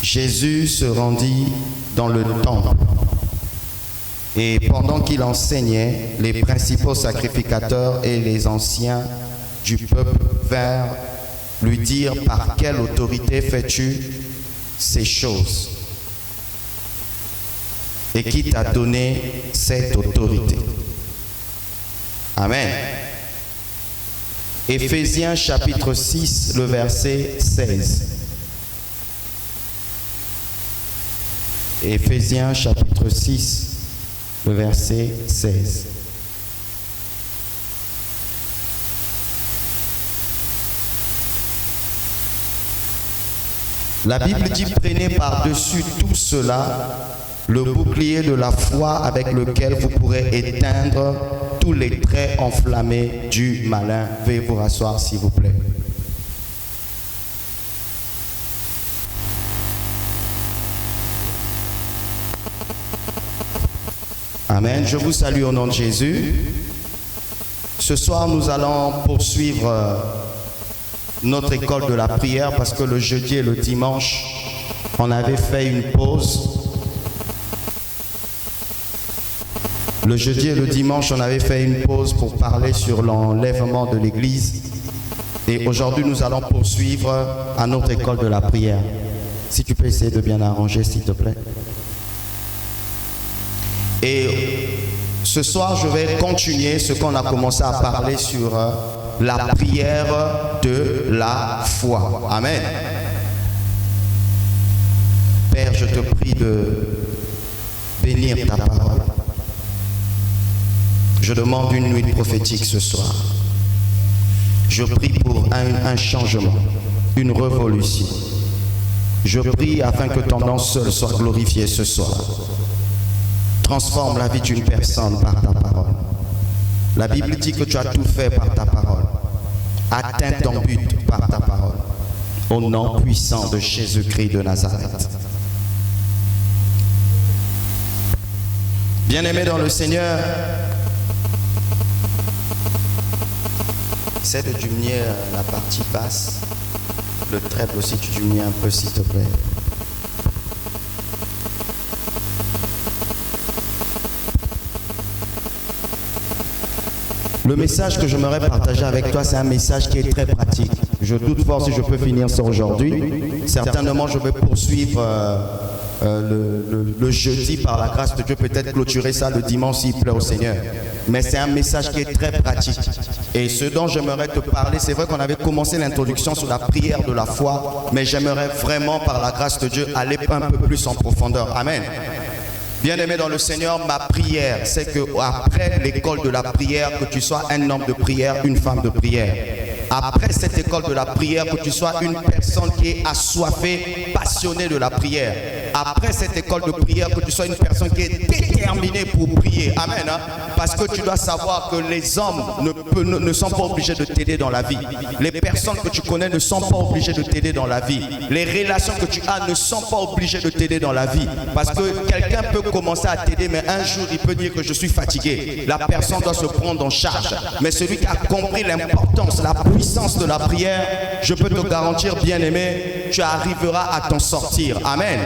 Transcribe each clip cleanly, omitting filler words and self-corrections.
Jésus se rendit dans le temple et pendant qu'il enseignait, les principaux sacrificateurs et les anciens du peuple vinrent lui dire: par quelle autorité fais-tu ces choses? Et qui t'a donné cette autorité? Amen. Éphésiens chapitre 6, le verset 16. Éphésiens chapitre 6, le verset 16. La Bible dit: prenez par-dessus tout cela le bouclier de la foi avec lequel vous pourrez éteindre tous les traits enflammés du malin. Veuillez vous rasseoir s'il vous plaît. Amen. Je vous salue au nom de Jésus. Ce soir, nous allons poursuivre notre école de la prière parce que le jeudi et le dimanche, on avait fait une pause. Le jeudi et le dimanche, on avait fait une pause pour parler sur l'enlèvement de l'Église. Et aujourd'hui, nous allons poursuivre à notre école de la prière. Si tu peux essayer de bien arranger, s'il te plaît. Et ce soir, je vais continuer ce qu'on a commencé à parler sur la prière de la foi. Amen. Père, je te prie de bénir ta parole. Je demande une nuit prophétique ce soir. Je prie pour un changement, une révolution. Je prie afin que ton nom seul soit glorifié ce soir. Transforme la vie d'une personne par ta parole. La Bible dit que tu as tout fait par ta parole. Atteins ton but par ta parole. Au nom puissant de Jésus-Christ de Nazareth. Bien-aimés dans le Seigneur, essaie de diminuer la partie basse. Le treble aussi, tu diminues un peu s'il te plaît. Le message que j'aimerais partager avec toi, c'est un message qui est très pratique. Je doute fort si je peux finir ça aujourd'hui. Certainement, je vais poursuivre le jeudi par la grâce de Dieu, peut-être clôturer ça le dimanche s'il plaît au Seigneur. Mais c'est un message qui est très pratique. Et ce dont j'aimerais te parler, c'est vrai qu'on avait commencé l'introduction sur la prière de la foi, mais j'aimerais vraiment par la grâce de Dieu aller un peu plus en profondeur. Amen. Bien-aimé dans le Seigneur, ma prière, c'est que après l'école de la prière, que tu sois un homme de prière, une femme de prière. Après cette école de la prière, que tu sois une personne qui est assoiffée, passionnée de la prière. Après cette école de prière, que tu sois une personne qui est déterminée pour prier. Amen. Hein? Parce que tu dois savoir que les hommes ne sont pas obligés de t'aider dans la vie. Les personnes que tu connais ne sont pas obligées de t'aider dans la vie. Les relations que tu as ne sont pas obligées de t'aider dans la vie. Parce que quelqu'un peut commencer à t'aider, mais un jour il peut dire que je suis fatigué. La personne doit se prendre en charge. Mais celui qui a compris l'importance, la puissance de la prière, je peux te garantir, bien-aimé, tu arriveras à t'en sortir. Amen.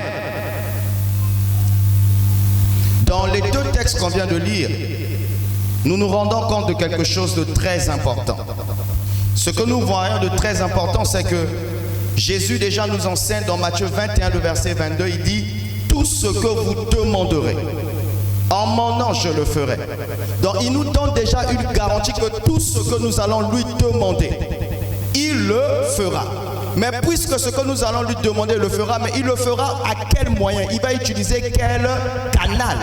Dans les deux textes qu'on vient de lire, nous nous rendons compte de quelque chose de très important. Ce que nous voyons de très important, c'est que Jésus déjà nous enseigne dans Matthieu 21, le verset 22, il dit: tout ce que vous demanderez, en mon nom je le ferai. Donc il nous donne déjà une garantie que tout ce que nous allons lui demander, il le fera. Mais puisque ce que nous allons lui demander le fera, mais il le fera à quel moyen? Il va utiliser quel canal?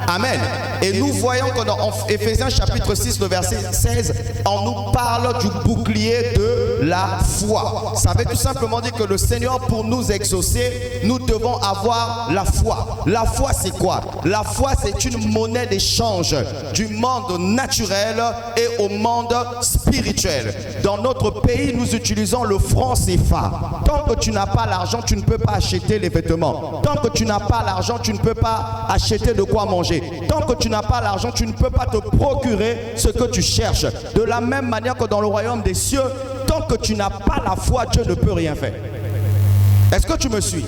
Amen. Et nous voyons que dans Éphésiens chapitre 6, le verset 16, on nous parle du bouclier de la foi. Ça veut tout simplement dire que le Seigneur, pour nous exaucer, nous devons avoir la foi. La foi, c'est quoi? La foi, c'est une monnaie d'échange du monde naturel et au monde spirituel. Dans notre pays, nous utilisons le franc CFA. Tant que tu n'as pas l'argent, tu ne peux pas acheter les vêtements. Tant que tu n'as pas l'argent, tu ne peux pas acheter de quoi manger. Tant que tu n'as pas l'argent, tu ne peux pas te procurer ce que tu cherches. De la même manière que dans le royaume des cieux, tant que tu n'as pas la foi, Dieu ne peut rien faire. Est-ce que tu me suis?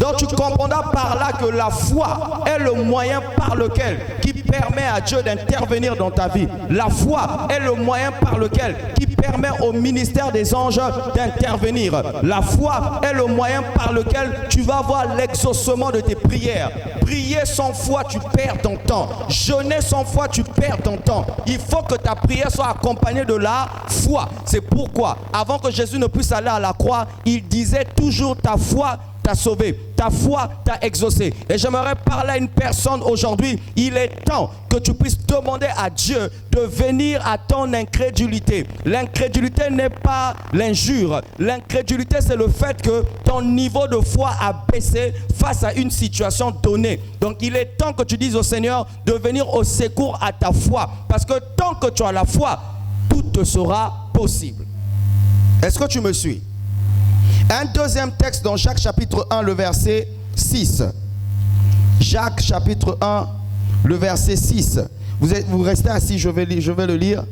Donc tu comprendras par là que la foi est le moyen par lequel qui permet à Dieu d'intervenir dans ta vie. La foi est le moyen par lequel qui permet au ministère des anges d'intervenir. La foi est le moyen par lequel tu vas voir l'exaucement de tes prières. Prier sans foi, tu perds ton temps. Jeûner sans foi, tu perds ton temps. Il faut que ta prière soit accompagnée de la foi. C'est pourquoi, avant que Jésus ne puisse aller à la croix, il disait toujours ta foi t'a sauvé, ta foi t'a exaucé. Et j'aimerais parler à une personne aujourd'hui. Il est temps que tu puisses demander à Dieu de venir à ton incrédulité. L'incrédulité n'est pas l'injure. L'incrédulité, c'est le fait que ton niveau de foi a baissé face à une situation donnée. Donc il est temps que tu dises au Seigneur de venir au secours à ta foi. Parce que tant que tu as la foi, tout te sera possible. Est-ce que tu me suis? Un deuxième texte dans Jacques chapitre 1, le verset 6. Jacques chapitre 1, le verset 6. Vous restez assis, je vais le lire.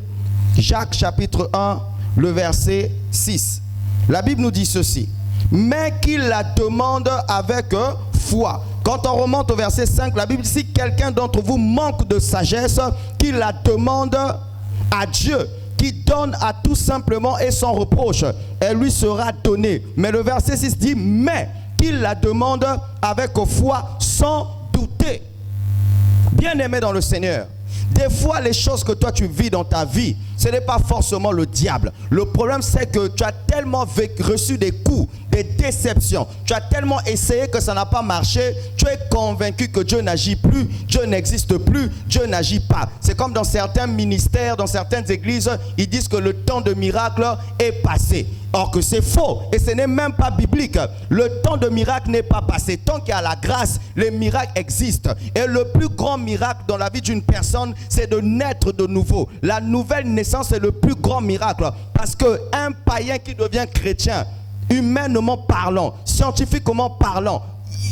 Jacques chapitre 1, le verset 6. La Bible nous dit ceci. Mais qu'il la demande avec foi. Quand on remonte au verset 5, la Bible dit si quelqu'un d'entre vous manque de sagesse, qu'il la demande à Dieu, qui donne à tout simplement et sans reproche, elle lui sera donnée. Mais le verset 6 dit, mais qu'il la demande avec foi sans douter. Bien-aimé dans le Seigneur, des fois les choses que toi tu vis dans ta vie, ce n'est pas forcément le diable. Le problème c'est que tu as tellement reçu des coups, des déceptions. Tu as tellement essayé que ça n'a pas marché. Tu es convaincu que Dieu n'agit plus, Dieu n'existe plus, Dieu n'agit pas. C'est comme dans certains ministères, dans certaines églises, ils disent que le temps de miracle est passé. Or que c'est faux et ce n'est même pas biblique. Le temps de miracle n'est pas passé. Tant qu'il y a la grâce, les miracles existent. Et le plus grand miracle dans la vie d'une personne, c'est de naître de nouveau. La nouvelle naissance est le plus grand miracle. Parce qu'un païen qui devient chrétien, humainement parlant, scientifiquement parlant,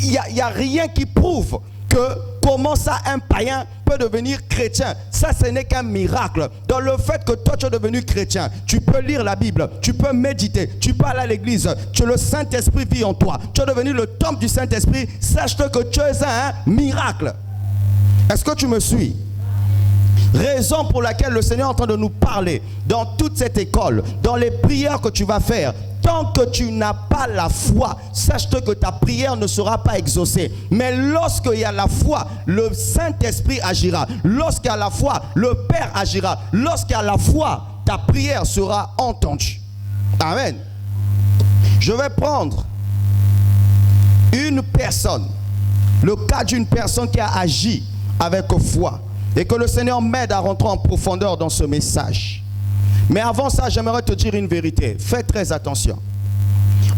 il n'y a rien qui prouve que comment ça un païen peut devenir chrétien. Ça, ce n'est qu'un miracle. Dans le fait que toi, tu es devenu chrétien, tu peux lire la Bible, tu peux méditer, tu peux aller à l'église, le Saint-Esprit vit en toi. Tu es devenu le temple du Saint-Esprit. Sache-le que tu es un miracle. Est-ce que tu me suis? Raison pour laquelle le Seigneur est en train de nous parler dans toute cette école, dans les prières que tu vas faire. Tant que tu n'as pas la foi, sache-toi que ta prière ne sera pas exaucée. Mais lorsqu'il y a la foi, le Saint-Esprit agira. Lorsqu'il y a la foi, le Père agira. Lorsqu'il y a la foi, ta prière sera entendue. Amen. Je vais prendre une personne, le cas d'une personne qui a agi avec foi. Et que le Seigneur m'aide à rentrer en profondeur dans ce message. Mais avant ça, j'aimerais te dire une vérité. Fais très attention.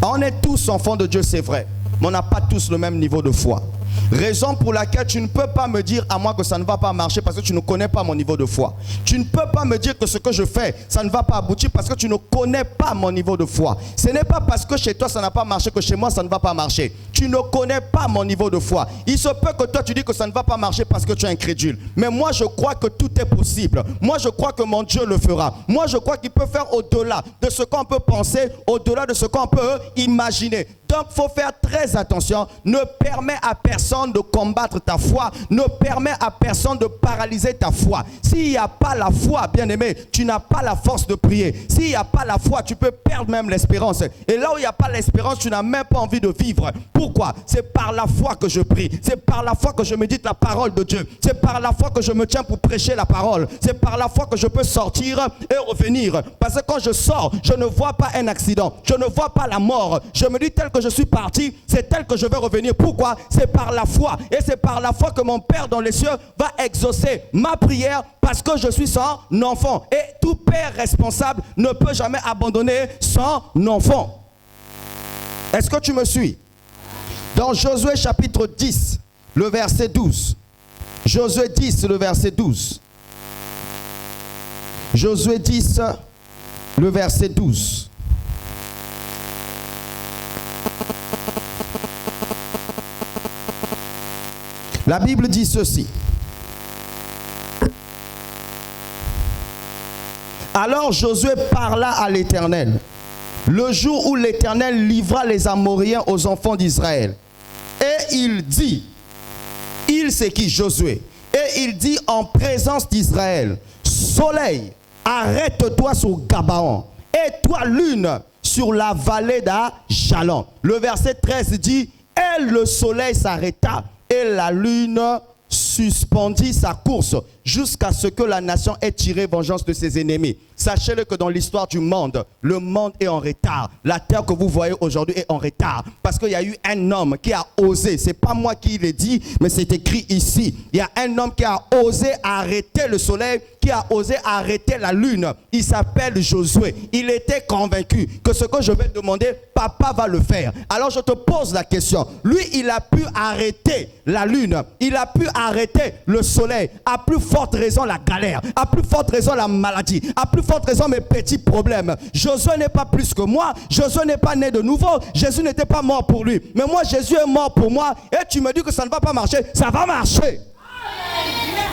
On est tous enfants de Dieu, c'est vrai. Mais on n'a pas tous le même niveau de foi. Raison pour laquelle tu ne peux pas me dire à moi que ça ne va pas marcher parce que tu ne connais pas mon niveau de foi. Tu ne peux pas me dire que ce que je fais, ça ne va pas aboutir parce que tu ne connais pas mon niveau de foi. Ce n'est pas parce que chez toi ça n'a pas marché que chez moi ça ne va pas marcher. Tu ne connais pas mon niveau de foi. Il se peut que toi tu dis que ça ne va pas marcher parce que tu es incrédule. Mais moi je crois que tout est possible. Moi je crois que mon Dieu le fera. Moi je crois qu'il peut faire au-delà de ce qu'on peut penser, au-delà de ce qu'on peut imaginer. Donc il faut faire très attention. Ne permets à personne de combattre ta foi. Ne permets à personne de paralyser ta foi. S'il n'y a pas la foi, bien aimé, tu n'as pas la force de prier. S'il n'y a pas la foi, tu peux perdre même l'espérance. Et là où il n'y a pas l'espérance, tu n'as même pas envie de vivre. Pourquoi? C'est par la foi que je prie. C'est par la foi que je médite la parole de Dieu. C'est par la foi que je me tiens pour prêcher la parole. C'est par la foi que je peux sortir et revenir. Parce que quand je sors, je ne vois pas un accident. Je ne vois pas la mort. Je me dis tel que je suis parti, c'est tel que je vais revenir. Pourquoi? C'est par la foi. Et c'est par la foi que mon Père dans les cieux va exaucer ma prière parce que je suis son enfant. Et tout père responsable ne peut jamais abandonner son enfant. Est-ce que tu me suis? Dans Josué chapitre 10, le verset 12. Josué 10, le verset 12. Josué 10, le verset 12. La Bible dit ceci. Alors Josué parla à l'Éternel, le jour où l'Éternel livra les Amoréens aux enfants d'Israël. il c'est qui? Josué. Et il dit en présence d'Israël, soleil, arrête-toi sur Gabaon, et toi lune sur la vallée d'Ajalon. Le verset 13 dit, et le soleil s'arrêta, et la lune suspendit sa course jusqu'à ce que la nation ait tiré vengeance de ses ennemis. Sachez-le que dans l'histoire du monde, le monde est en retard. La terre que vous voyez aujourd'hui est en retard. Parce qu'il y a eu un homme qui a osé, c'est pas moi qui l'ai dit, mais c'est écrit ici. Il y a un homme qui a osé arrêter le soleil, qui a osé arrêter la lune. Il s'appelle Josué. Il était convaincu que ce que je vais demander, papa va le faire. Alors je te pose la question. Lui, il a pu arrêter la lune. Il a pu arrêter le soleil. À plus forte raison la galère. À plus forte raison la maladie. À plus forte raison mes petits problèmes. Josué n'est pas plus que moi. Josué n'est pas né de nouveau. Jésus n'était pas mort pour lui. Mais moi, Jésus est mort pour moi. Et tu me dis que ça ne va pas marcher. Ça va marcher.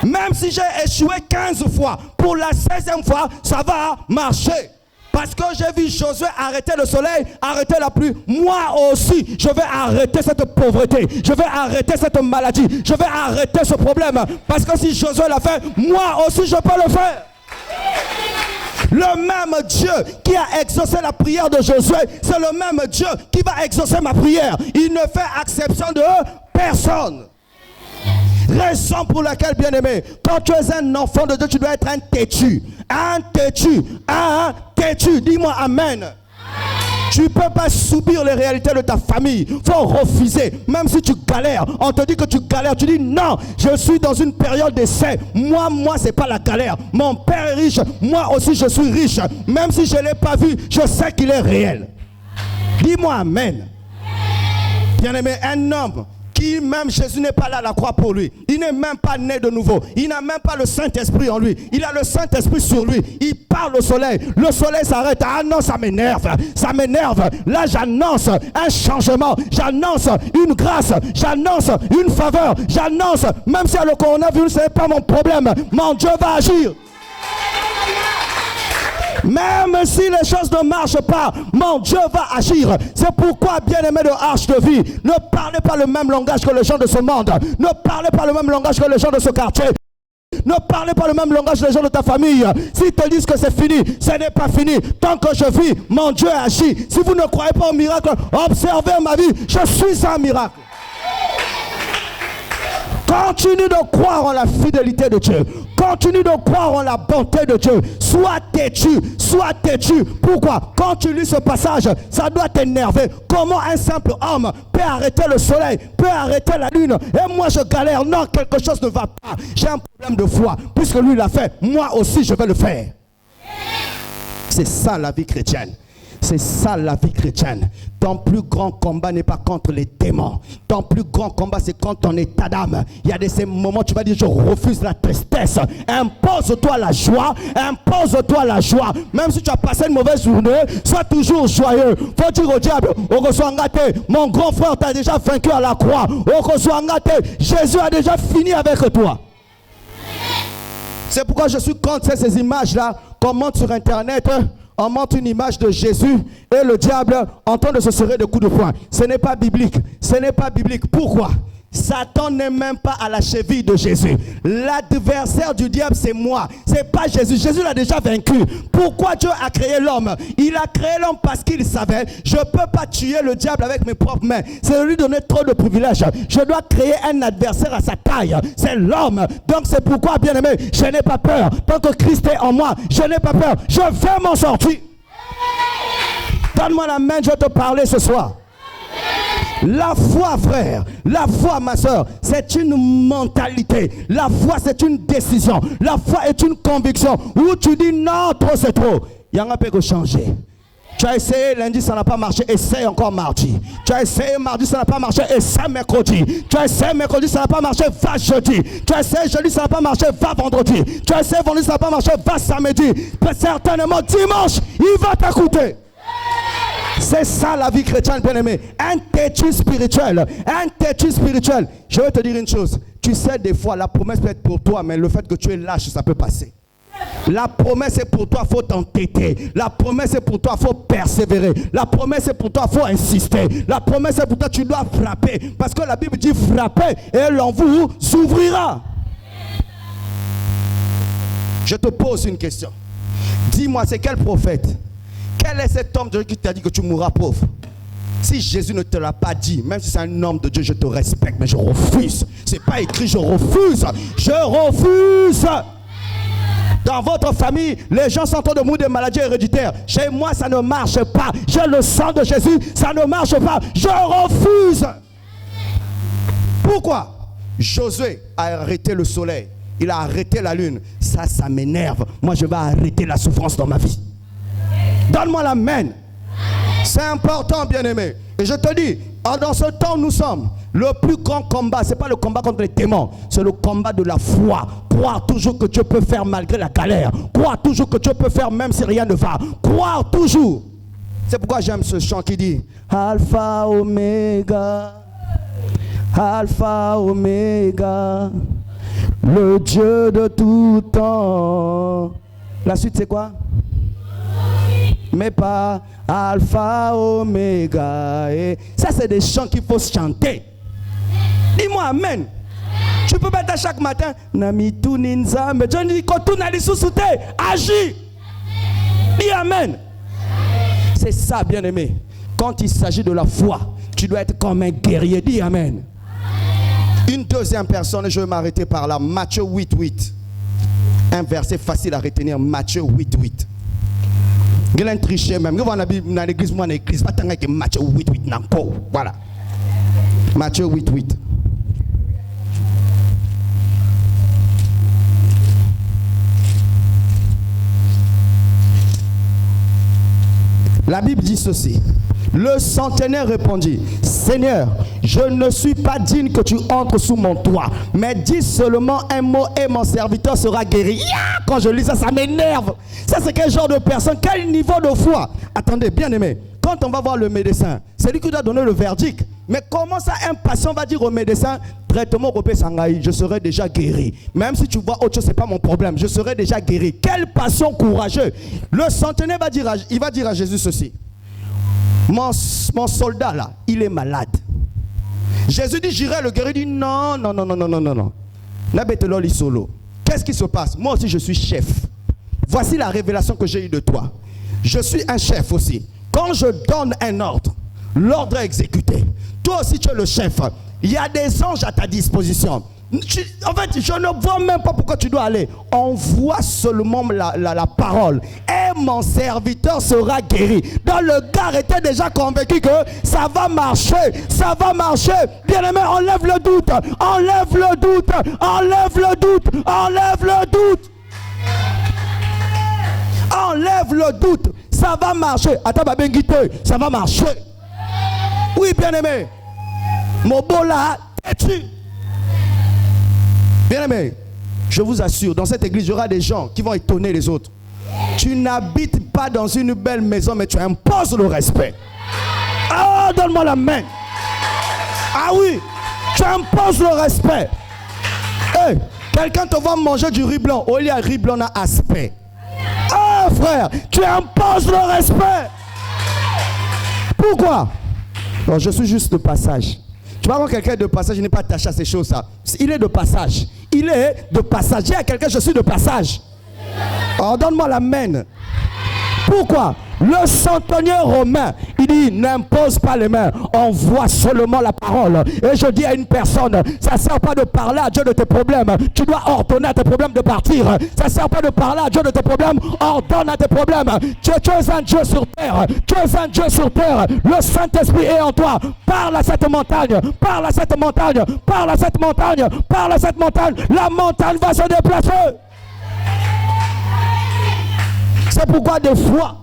Même si j'ai échoué 15 fois, pour la 16e fois, ça va marcher. Parce que j'ai vu Josué arrêter le soleil, arrêter la pluie. Moi aussi, je vais arrêter cette pauvreté. Je vais arrêter cette maladie. Je vais arrêter ce problème. Parce que si Josué l'a fait, moi aussi je peux le faire. Le même Dieu qui a exaucé la prière de Josué, c'est le même Dieu qui va exaucer ma prière. Il ne fait exception de personne. Raison pour laquelle, bien-aimé, quand tu es un enfant de Dieu, tu dois être un têtu. Un têtu. Un têtu. Dis-moi amen. Tu ne peux pas subir les réalités de ta famille. Il faut refuser. Même si tu galères, on te dit que tu galères. Tu dis non, je suis dans une période d'essai. Moi, c'est pas la galère. Mon père est riche. Moi aussi, je suis riche. Même si je ne l'ai pas vu, je sais qu'il est réel. Dis-moi amen. Bien-aimé, un homme qui même Jésus n'est pas là à la croix pour lui. Il n'est même pas né de nouveau. Il n'a même pas le Saint-Esprit en lui. Il a le Saint-Esprit sur lui. Il parle au soleil. Le soleil s'arrête. Ah non, ça m'énerve. Ça m'énerve. Là, j'annonce un changement. J'annonce une grâce. J'annonce une faveur. J'annonce, même si le coronavirus, ce n'est pas mon problème. Mon Dieu va agir. Même si les choses ne marchent pas, mon Dieu va agir. C'est pourquoi, bien-aimés de Arche de Vie, ne parlez pas le même langage que les gens de ce monde. Ne parlez pas le même langage que les gens de ce quartier. Ne parlez pas le même langage que les gens de ta famille. S'ils te disent que c'est fini, ce n'est pas fini. Tant que je vis, mon Dieu agit. Si vous ne croyez pas au miracle, observez ma vie. Je suis un miracle. Continue de croire en la fidélité de Dieu. Continue de croire en la bonté de Dieu. Sois têtu, sois têtu. Pourquoi? Quand tu lis ce passage, ça doit t'énerver. Comment un simple homme peut arrêter le soleil, peut arrêter la lune? Et moi je galère. Non, quelque chose ne va pas. J'ai un problème de foi. Puisque lui l'a fait, moi aussi je vais le faire. C'est ça la vie chrétienne. C'est ça la vie chrétienne. Ton plus grand combat n'est pas contre les démons. Ton plus grand combat, c'est contre ton état d'âme. Il y a de ces moments où tu vas dire, je refuse la tristesse. Impose-toi la joie. Impose-toi la joie. Même si tu as passé une mauvaise journée, sois toujours joyeux. Faut dire au diable, mon grand frère t'a déjà vaincu à la croix. Jésus a déjà fini avec toi. C'est pourquoi je suis contre ces images-là qu'on montre sur Internet. On montre une image de Jésus et le diable en train de se serrer de coups de poing. Ce n'est pas biblique. Ce n'est pas biblique. Pourquoi? Satan n'est même pas à la cheville de Jésus. L'adversaire du diable, c'est moi. C'est pas Jésus. Jésus l'a déjà vaincu. Pourquoi Dieu a créé l'homme? Il a créé l'homme parce qu'il savait, je ne peux pas tuer le diable avec mes propres mains. C'est de lui donner trop de privilèges. Je dois créer un adversaire à sa taille. C'est l'homme. Donc c'est pourquoi, bien aimé, je n'ai pas peur. Tant que Christ est en moi, je n'ai pas peur. Je vais m'en sortir. Donne-moi la main, je vais te parler ce soir. La foi, frère, la foi, ma soeur, c'est une mentalité. La foi, c'est une décision. La foi est une conviction où tu dis non, trop c'est trop. Il y en a pas que changer. Tu as essayé lundi, ça n'a pas marché, essaye encore mardi. Tu as essayé mardi, ça n'a pas marché, essaye mercredi. Tu as essayé mercredi, ça n'a pas marché, va jeudi. Tu as essayé jeudi, ça n'a pas marché, va vendredi. Tu as essayé vendredi, ça n'a pas marché, va samedi. Certainement dimanche, il va t'écouter. C'est ça la vie chrétienne, bien-aimé. Un têtu spirituel. Un têtu spirituel. Je vais te dire une chose. Tu sais, des fois, la promesse peut être pour toi, mais le fait que tu es lâche, ça peut passer. La promesse est pour toi, il faut t'entêter. La promesse est pour toi, il faut persévérer. La promesse est pour toi, il faut insister. La promesse est pour toi, tu dois frapper. Parce que la Bible dit frappez et l'on vous ouvrira. Je te pose une question. Dis-moi, c'est quel prophète? Quel est cet homme de Dieu qui t'a dit que tu mourras pauvre? Si Jésus ne te l'a pas dit, même si c'est un homme de Dieu, je te respecte, mais je refuse. C'est pas écrit, je refuse. Je refuse. Dans votre famille, les gens sont en train de mourir de maladies héréditaires. Chez moi, ça ne marche pas. J'ai le sang de Jésus, ça ne marche pas. Je refuse. Pourquoi? Josué a arrêté le soleil. Il a arrêté la lune. Ça m'énerve. Moi, je vais arrêter la souffrance dans ma vie. Donne-moi l'amen. C'est important, bien-aimé. Et je te dis, dans ce temps où nous sommes, le plus grand combat, ce n'est pas le combat contre les démons, c'est le combat de la foi. Croire toujours que Dieu peut faire malgré la galère. Croire toujours que Dieu peut faire même si rien ne va. Croire toujours. C'est pourquoi j'aime ce chant qui dit Alpha, Oméga, Alpha, Oméga, le Dieu de tout temps. La suite c'est quoi? Mais pas Alpha, Oméga. Et ça, c'est des chants qu'il faut chanter. Dis-moi amen. Tu peux mettre chaque matin. Nami tu ninza. Mais Dieu dit quand tu n'as les sous-soutés, agis. Dis amen. C'est ça, bien-aimé. Quand il s'agit de la foi, tu dois être comme un guerrier. Dis amen. Une deuxième personne, je vais m'arrêter par là. Matthieu 8:8. Un verset facile à retenir. Matthieu 8:8. Glen triché même. Dans l'église, moi, dans l'église, pas tant que Matthieu 8:8 n'encore. Voilà. Matthieu 8:8. La Bible dit ceci. Le centenaire répondit, Seigneur, je ne suis pas digne que tu entres sous mon toit, mais dis seulement un mot et mon serviteur sera guéri. Quand je lis ça, ça m'énerve. Ça, c'est quel genre de personne? Quel niveau de foi? Attendez, bien aimé, quand on va voir le médecin, c'est lui qui doit donner le verdict. Mais comment ça, un patient va dire au médecin, traitement Robé Sangaï, je serai déjà guéri. Même si tu vois autre chose, ce n'est pas mon problème, je serai déjà guéri. Quel patient courageux. Le centenaire va dire à Jésus ceci. Mon soldat là, il est malade. Jésus dit, j'irai le guérir. Il dit, non. Qu'est-ce qui se passe? Moi aussi, je suis chef. Voici la révélation que j'ai eue de toi. Je suis un chef aussi. Quand je donne un ordre, l'ordre est exécuté. Toi aussi, tu es le chef. Il y a des anges à ta disposition. En fait, je ne vois même pas pourquoi tu dois aller. On voit seulement la parole. Et mon serviteur sera guéri. Donc le gars était déjà convaincu que ça va marcher. Ça va marcher. Bien-aimé, enlève le doute. Enlève le doute. Enlève le doute. Enlève le doute. Enlève le doute. Ça va marcher. Attends, ça va marcher. Oui, bien-aimé. Mobola, têtu. Bien-aimé, je vous assure, dans cette église, il y aura des gens qui vont étonner les autres. Tu n'habites pas dans une belle maison, mais tu imposes le respect. Ah, donne-moi la main. Ah oui, tu imposes le respect. Hey, quelqu'un te va manger du riz blanc. Au lieu de riz blanc, on a aspect. Ah, frère, tu imposes le respect. Pourquoi? Non, je suis juste de passage. Tu vois, quand quelqu'un est de passage, il n'est pas attaché à ces choses-là. Il est de passage. Il est de passage. Dis à quelqu'un, je suis de passage. Oh, donne-moi la main. Pourquoi? Le centenier romain, il dit, n'impose pas les mains, on voit seulement la parole. Et je dis à une personne, ça ne sert pas de parler à Dieu de tes problèmes. Tu dois ordonner à tes problèmes de partir. Ça ne sert pas de parler à Dieu de tes problèmes, ordonne à tes problèmes. Tu es un Dieu sur terre. Tu es un Dieu sur terre. Le Saint-Esprit est en toi. Parle à cette montagne. Parle à cette montagne. Parle à cette montagne. Parle à cette montagne. La montagne va se déplacer. C'est pourquoi des fois,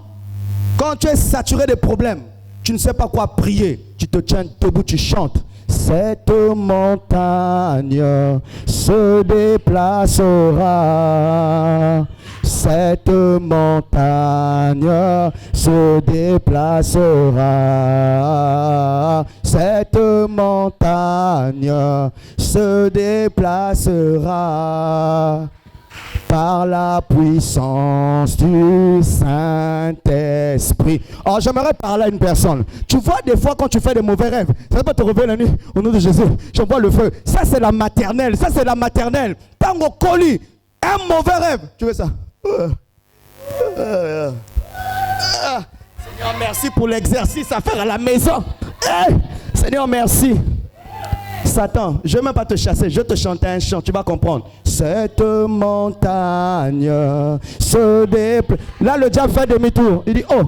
quand tu es saturé de problèmes, tu ne sais pas quoi prier, tu te tiens debout, tu chantes. Cette montagne se déplacera. Cette montagne se déplacera. Cette montagne se déplacera. par la puissance du Saint-Esprit. Oh, j'aimerais parler à une personne. Tu vois, des fois, quand tu fais des mauvais rêves, ça ne va pas te réveiller la nuit. Au nom de Jésus, j'envoie le feu. Ça, c'est la maternelle. Ça, c'est la maternelle. Tango colis, un mauvais rêve. Tu veux ça? Seigneur, merci pour l'exercice à faire à la maison. Hey, Seigneur, merci. Satan, je ne vais même pas te chasser, je vais te chanter un chant, tu vas comprendre. Cette montagne se déplace. Là, le diable fait demi-tour. Il dit, oh,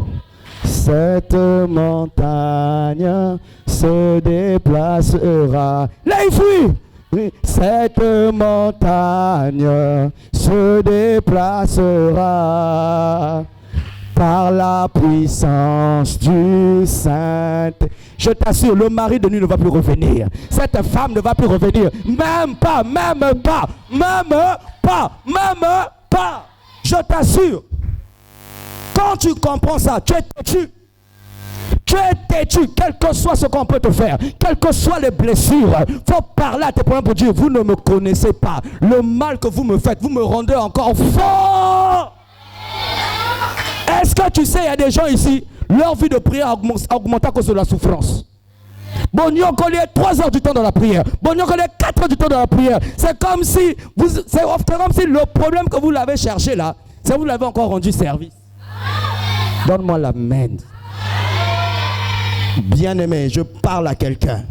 cette montagne se déplacera. Là, il fuit. Oui. Cette montagne se déplacera par la puissance du Saint. Je t'assure, le mari de nuit ne va plus revenir. Cette femme ne va plus revenir. Même pas. Je t'assure. Quand tu comprends ça, tu es têtu. Tu es têtu, quel que soit ce qu'on peut te faire, quelles que soient les blessures. Il faut parler à tes problèmes pour dire, vous ne me connaissez pas. Le mal que vous me faites, vous me rendez encore fort. Est-ce que tu sais, il y a des gens ici, leur vie de prière a augmenté à cause de la souffrance. Bon, nous on connaît 3 heures du temps dans la prière. Bon, nous on connaît 4 heures du temps dans la prière. C'est comme si le problème que vous l'avez cherché là, c'est vous l'avez encore rendu service. Donne-moi la main. Bien-aimé, je parle à quelqu'un.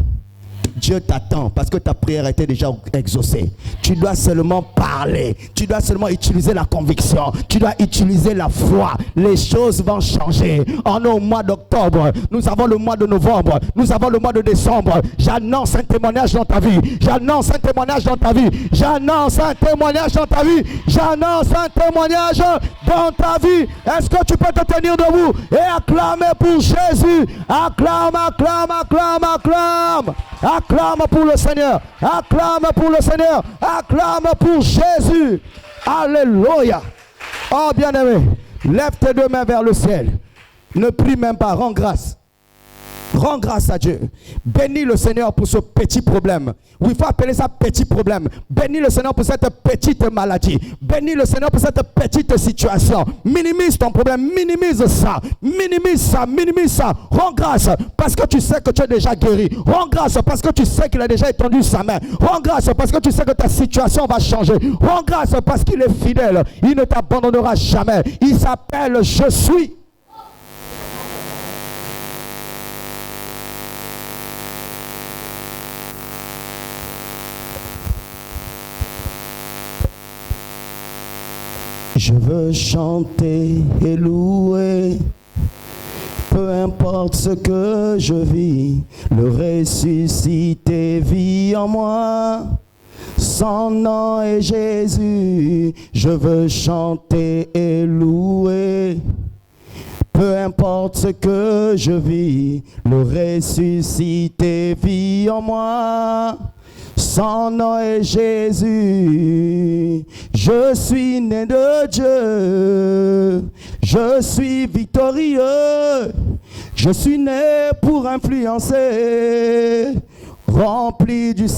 Dieu t'attend parce que ta prière a été déjà exaucée. Tu dois seulement parler. Tu dois seulement utiliser la conviction. Tu dois utiliser la foi. Les choses vont changer. On est au mois d'octobre. Nous avons le mois de novembre. Nous avons le mois de décembre. J'annonce un témoignage dans ta vie. J'annonce un témoignage dans ta vie. J'annonce un témoignage dans ta vie. J'annonce un témoignage dans ta vie. Est-ce que tu peux te tenir debout et acclamer pour Jésus? Acclame, acclame, acclame, acclame. Acclame pour le Seigneur. Acclame pour le Seigneur. Acclame pour Jésus. Alléluia. Oh bien-aimé, lève tes 2 mains vers le ciel. Ne prie même pas, rends grâce. Rends grâce à Dieu. Bénis le Seigneur pour ce petit problème. Oui, il faut appeler ça petit problème. Bénis le Seigneur pour cette petite maladie. Bénis le Seigneur pour cette petite situation. Minimise ton problème. Minimise ça. Minimise ça. Minimise ça. Rends grâce parce que tu sais que tu es déjà guéri. Rends grâce parce que tu sais qu'il a déjà étendu sa main. Rends grâce parce que tu sais que ta situation va changer. Rends grâce parce qu'il est fidèle. Il ne t'abandonnera jamais. Il s'appelle Je suis. Je veux chanter et louer, peu importe ce que je vis, le ressuscité vit en moi. Son nom est Jésus, je veux chanter et louer. Peu importe ce que je vis, le ressuscité vit en moi. Son nom est Jésus. Je suis né de Dieu. Je suis victorieux. Je suis né pour influencer. Rempli du